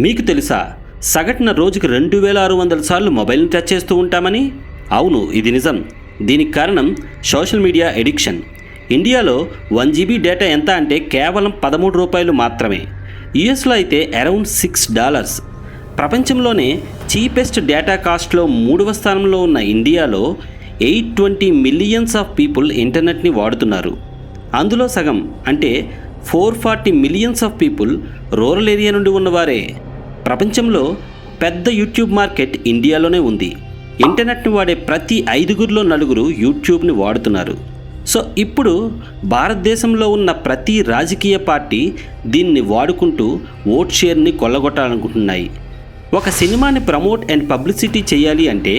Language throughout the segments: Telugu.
మీకు తెలుసా సగటున రోజుకి 2600 సార్లు మొబైల్ని టచ్ చేస్తూ ఉంటామని? అవును, ఇది నిజం. దీనికి కారణం సోషల్ మీడియా ఎడిక్షన్. ఇండియాలో 1 GB డేటా ఎంత అంటే కేవలం 13 రూపాయలు మాత్రమే. యుఎస్లో అయితే అరౌండ్ $6. ప్రపంచంలోనే చీపెస్ట్ డేటా కాస్ట్లో 3వ స్థానంలో ఉన్న ఇండియాలో 820 మిలియన్స్ ఆఫ్ పీపుల్ ఇంటర్నెట్ని వాడుతున్నారు. అందులో సగం అంటే 440 millions of people rural area నుండి ఉన్నవారే. ప్రపంచంలో పెద్ద యూట్యూబ్ మార్కెట్ ఇండియాలోనే ఉంది. ఇంటర్నెట్ని వాడే ప్రతి 5గురిలో 4 యూట్యూబ్ని వాడుతున్నారు. సో ఇప్పుడు భారతదేశంలో ఉన్న ప్రతి రాజకీయ పార్టీ దీన్ని వాడుకుంటూ ఓట్ షేర్ని కొల్లగొట్టాలనుకుంటున్నాయి. ఒక సినిమాని ప్రమోట్ అండ్ పబ్లిసిటీ చేయాలి అంటే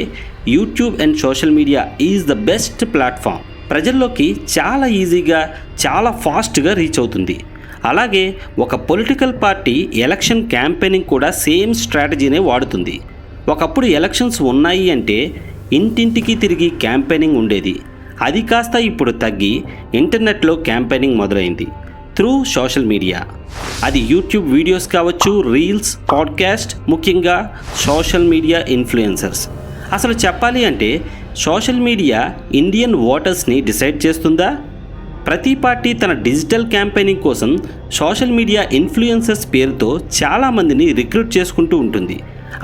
YouTube and social media is the best platform. ప్రజల్లోకి చాలా ఈజీగా చాలా ఫాస్ట్గా రీచ్ అవుతుంది. అలాగే ఒక పొలిటికల్ పార్టీ ఎలక్షన్ క్యాంపెయినింగ్ కూడా సేమ్ స్ట్రాటజీనే వాడుతుంది. ఒకప్పుడు ఎలక్షన్స్ ఉన్నాయి అంటే ఇంటింటికి తిరిగి క్యాంపెయినింగ్ ఉండేది. అది కాస్త ఇప్పుడు తగ్గి ఇంటర్నెట్లో క్యాంపెయినింగ్ మొదలైంది త్రూ సోషల్ మీడియా. అది యూట్యూబ్ వీడియోస్ కావచ్చు, రీల్స్, పాడ్కాస్ట్, ముఖ్యంగా సోషల్ మీడియా ఇన్ఫ్లుయెన్సర్స్. అసలు చెప్పాలి అంటే సోషల్ మీడియా ఇండియన్ ఓటర్స్ని డిసైడ్ చేస్తుందా? ప్రతి పార్టీ తన డిజిటల్ క్యాంపెయినింగ్ కోసం సోషల్ మీడియా ఇన్ఫ్లుయెన్సర్స్ పేరుతో చాలామందిని రిక్రూట్ చేసుకుంటూ ఉంటుంది.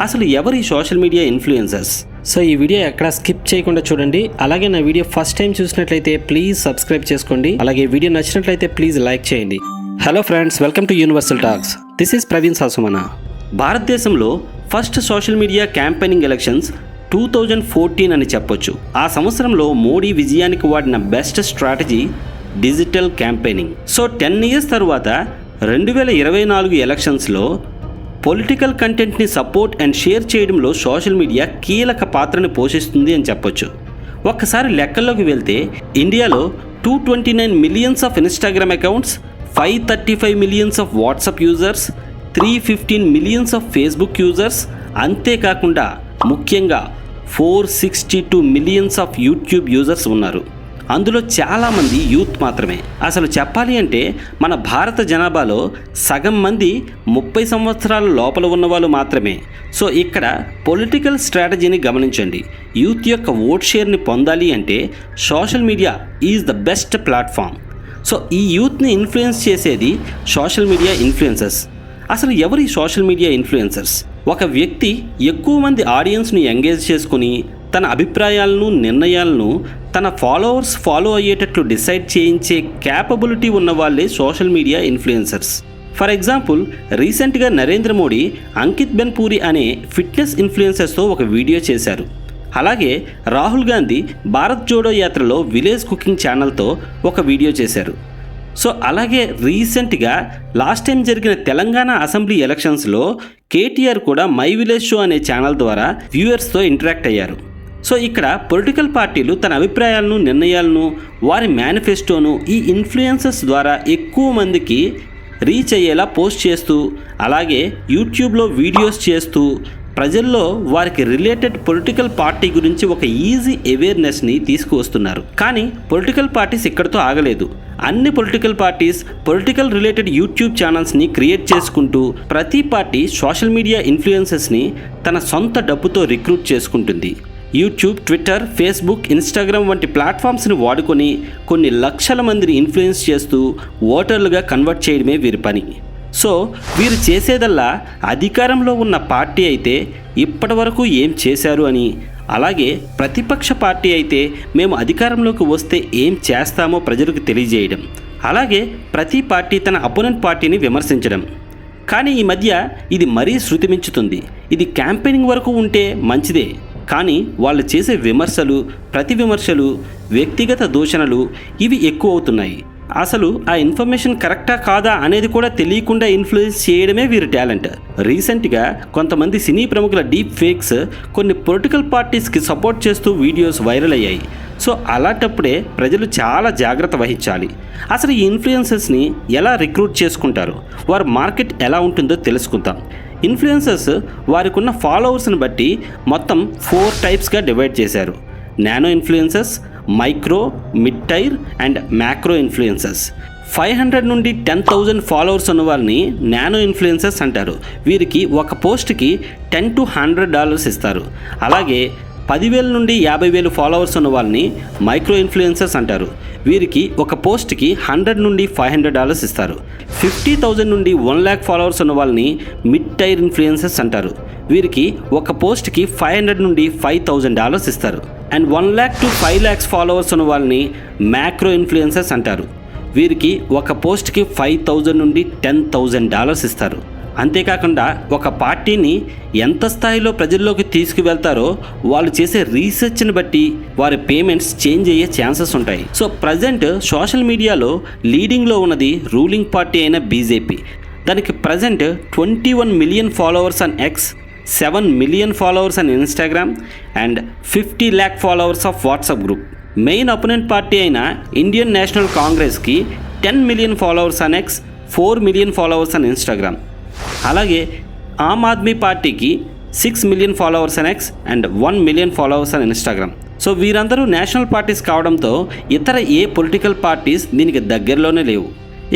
అసలు ఎవరి సోషల్ మీడియా ఇన్ఫ్లుయెన్సర్స్? సో ఈ వీడియో ఎక్కడ స్కిప్ చేయకుండా చూడండి. అలాగే నా వీడియో ఫస్ట్ టైం చూసినట్లయితే ప్లీజ్ సబ్స్క్రైబ్ చేసుకోండి. అలాగే వీడియో నచ్చినట్లయితే ప్లీజ్ లైక్ చేయండి. Hello friends, welcome to universal talks. This is Praveen Sasumana. భారతదేశంలో first social media campaigning elections 2014 అని చెప్పొచ్చు. ఆ సంవత్సరంలో మోడీ విజయానికి వాడిన best strategy digital campaigning. So 10 years తర్వాత 2024 ఎలక్షన్స్లో పొలిటికల్ కంటెంట్ని సపోర్ట్ అండ్ షేర్ చేయడంలో సోషల్ మీడియా కీలక పాత్రని పోషిస్తుంది అని చెప్పొచ్చు. ఒక్కసారి లెక్కల్లోకి వెళ్తే ఇండియాలో 229 millions of Instagram accounts, 535 millions of WhatsApp users, 315 millions of Facebook users, అంతేకాకుండా ముఖ్యంగా 462 మిలియన్స్ ఆఫ్ యూట్యూబ్ యూజర్స్ ఉన్నారు. అందులో చాలామంది యూత్ మాత్రమే. అసలు చెప్పాలి అంటే మన భారత జనాభాలో సగం మంది 30 సంవత్సరాల లోపల ఉన్నవాళ్ళు మాత్రమే. సో ఇక్కడ పొలిటికల్ స్ట్రాటజీని గమనించండి. యూత్ యొక్క ఓట్ షేర్ని పొందాలి అంటే social media is the best platform. So ఈ యూత్ని ఇన్ఫ్లుయెన్స్ చేసేది సోషల్ మీడియా ఇన్ఫ్లుయెన్సర్స్. అసలు ఎవరి సోషల్ మీడియా ఇన్ఫ్లుయెన్సర్స్? ఒక వ్యక్తి ఎక్కువ మంది ఆడియన్స్ని ఎంగేజ్ చేసుకుని తన అభిప్రాయాలను, నిర్ణయాలను తన ఫాలోవర్స్ ఫాలో అయ్యేటట్లు డిసైడ్ చేయించే క్యాపబిలిటీ ఉన్న వాళ్ళే social media influencers. For example, రీసెంట్గా నరేంద్ర మోడీ అంకిత్ బెన్పూరి అనే ఫిట్నెస్ ఇన్ఫ్లుయెన్సర్స్తో ఒక వీడియో చేశారు. అలాగే రాహుల్ గాంధీ భారత్ జోడో యాత్రలో విలేజ్ కుకింగ్ ఛానల్తో ఒక వీడియో చేశారు. సో అలాగే రీసెంట్గా లాస్ట్ టైం జరిగిన తెలంగాణ అసెంబ్లీ ఎలక్షన్స్లో కేటీఆర్ కూడా మై విలేజ్ షో అనే ఛానల్ ద్వారా వ్యూవర్స్తో ఇంటరాక్ట్ అయ్యారు. సో ఇక్కడ పొలిటికల్ పార్టీలు తన అభిప్రాయాలను, నిర్ణయాలను, వారి మేనిఫెస్టోను ఈ ఇన్ఫ్లుయెన్సర్స్ ద్వారా ఎక్కువ మందికి రీచ్ అయ్యేలా పోస్ట్ చేస్తూ, అలాగే యూట్యూబ్లో వీడియోస్ చేస్తూ ప్రజల్లో వారికి రిలేటెడ్ పొలిటికల్ పార్టీ గురించి ఒక ఈజీ అవేర్నెస్ని తీసుకువస్తున్నారు. కానీ పొలిటికల్ పార్టీస్ ఇక్కడితో ఆగలేదు. అన్ని political parties political related YouTube ఛానల్స్ని క్రియేట్ చేసుకుంటూ ప్రతి పార్టీ సోషల్ మీడియా ఇన్ఫ్లుయెన్సర్స్ని తన సొంత డబ్బుతో రిక్రూట్ చేసుకుంటుంది. యూట్యూబ్, ట్విట్టర్, ఫేస్బుక్, ఇన్స్టాగ్రామ్ వంటి ప్లాట్ఫామ్స్ని వాడుకొని కొన్ని లక్షల మందిని ఇన్ఫ్లుయెన్స్ చేస్తూ ఓటర్లుగా కన్వర్ట్ చేయడమే వీరి పని. సో వీరు చేసేదల్లా అధికారంలో ఉన్న పార్టీ అయితే ఇప్పటి వరకు ఏం చేశారు అని, అలాగే ప్రతిపక్ష పార్టీ అయితే మేము అధికారంలోకి వస్తే ఏం చేస్తామో ప్రజలకు తెలియజేయడం, అలాగే ప్రతి పార్టీ తన అపోనెంట్ పార్టీని విమర్శించడం. కానీ ఈ మధ్య ఇది మరీ శృతి మించుతుంది. ఇది క్యాంపెయినింగ్ వరకు ఉంటే మంచిదే, కానీ వాళ్ళు చేసే విమర్శలు, ప్రతి విమర్శలు, వ్యక్తిగత దూషణలు ఇవి ఎక్కువ అవుతున్నాయి. అసలు ఆ ఇన్ఫర్మేషన్ కరెక్టా కాదా అనేది కూడా తెలియకుండా ఇన్ఫ్లుయెన్స్ చేయడమే వీరి టాలెంట్. రీసెంట్గా కొంతమంది సినీ ప్రముఖుల డీప్ ఫేక్స్ కొన్ని పొలిటికల్ పార్టీస్కి సపోర్ట్ చేస్తూ వీడియోస్ వైరల్ అయ్యాయి. సో అలాంటప్పుడే ప్రజలు చాలా జాగ్రత్త వహించాలి. అసలు ఈ ఇన్ఫ్లుయెన్సర్స్ని ఎలా రిక్రూట్ చేసుకుంటారు, వారి మార్కెట్ ఎలా ఉంటుందో తెలుసుకుందాం. ఇన్ఫ్లుయెన్సర్స్ వారికి ఉన్న ఫాలోవర్స్ని బట్టి మొత్తం 4 టైప్స్గా డివైడ్ చేశారు. Nano influencers, micro, mid tier and macro influencers. 500 నుండి 10,000 ఫాలోవర్స్ ఉన్న వాళ్ళని నానో ఇన్ఫ్లుయెన్సర్స్ అంటారు. వీరికి ఒక పోస్ట్కి $10 to $100 ఇస్తారు. అలాగే 10,000 నుండి 50,000 ఫాలోవర్స్ ఉన్న వాళ్ళని మైక్రో ఇన్ఫ్లుయెన్సర్స్ అంటారు. వీరికి ఒక పోస్ట్కి $100 నుండి $500 ఇస్తారు. 50,000 నుండి 1,00,000 ఫాలోవర్స్ ఉన్న వాళ్ళని మిడ్ టైర్ ఇన్ఫ్లుయెన్సర్స్ అంటారు. వీరికి ఒక పోస్ట్కి $500 నుండి $5,000 ఇస్తారు. అండ్ 1,00,000 to 5,00,000 ఫాలోవర్స్ ఉన్న వాళ్ళని మ్యాక్రో ఇన్ఫ్లుయెన్సర్స్ అంటారు. వీరికి ఒక పోస్ట్కి $5,000 నుండి $10,000 ఇస్తారు. అంతేకాకుండా ఒక పార్టీని ఎంత స్థాయిలో ప్రజల్లోకి తీసుకువెళ్తారో వాళ్ళు చేసే రీసెర్చ్ని బట్టి వారి పేమెంట్స్ చేంజ్ అయ్యే ఛాన్సెస్ ఉంటాయి. సో ప్రజెంట్ సోషల్ మీడియాలో లీడింగ్లో ఉన్నది రూలింగ్ పార్టీ అయిన బీజేపీ. దానికి present 21 million followers on X, 7 million followers on Instagram and 50 lakh followers of WhatsApp group. Main opponent party అయిన ఇండియన్ నేషనల్ కాంగ్రెస్కి 10 million followers on X, 4 million followers on Instagram. అలాగే ఆమ్ ఆద్మీ పార్టీకి 6 million followers on X and 1 million followers on Instagram. So వీరందరూ నేషనల్ పార్టీస్ కావడంతో ఇతర ఏ పొలిటికల్ పార్టీస్ దీనికి దగ్గరలోనే లేవు.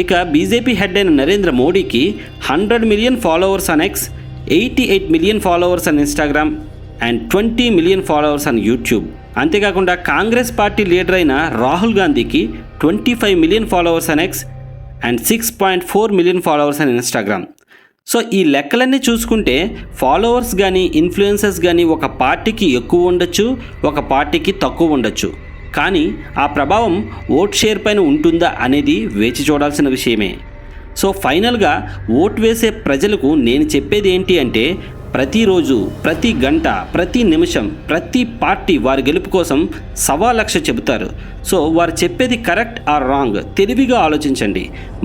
ఇక బీజేపీ హెడ్ అయిన నరేంద్ర మోడీకి 100 million followers on X, 88 million followers on Instagram and 20 million followers on YouTube. అంతేకాకుండా కాంగ్రెస్ పార్టీ లీడర్ అయిన రాహుల్ గాంధీకి 25 million followers on X and 6.4 million followers on Instagram. So ఈ లెక్కలన్నీ చూసుకుంటే ఫాలోవర్స్ కానీ ఇన్ఫ్లుయెన్సర్స్ కానీ ఒక పార్టీకి ఎక్కువ ఉండొచ్చు, ఒక పార్టీకి తక్కువ ఉండొచ్చు. కానీ ఆ ప్రభావం ఓట్ షేర్ పైన ఉంటుందా అనేది వేచి చూడాల్సిన విషయమే. సో ఫైనల్గా ఓటు వేసే ప్రజలకు నేను చెప్పేది ఏంటి అంటే, ప్రతిరోజు, ప్రతి గంట, ప్రతి నిమిషం, ప్రతి పార్టీ వారి గెలుపు కోసం 1,00,000 చెబుతారు. సో వారు చెప్పేది కరెక్ట్ ఆర్ రాంగ్ తెలివిగా ఆలోచించండి.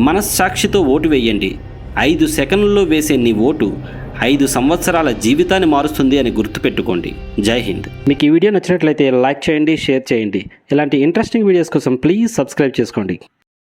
మనస్సాక్షితో ఓటు వేయండి. 5 సెకండ్లలో వేసే నీ ఓటు 5 సంవత్సరాల జీవితాన్ని మారుస్తుంది అని గుర్తుపెట్టుకోండి. జై హింద్. మీకు ఈ వీడియో నచ్చినట్లయితే లైక్ చేయండి, షేర్ చేయండి. ఇలాంటి ఇంట్రెస్టింగ్ వీడియోస్ కోసం ప్లీజ్ సబ్స్క్రైబ్ చేసుకోండి.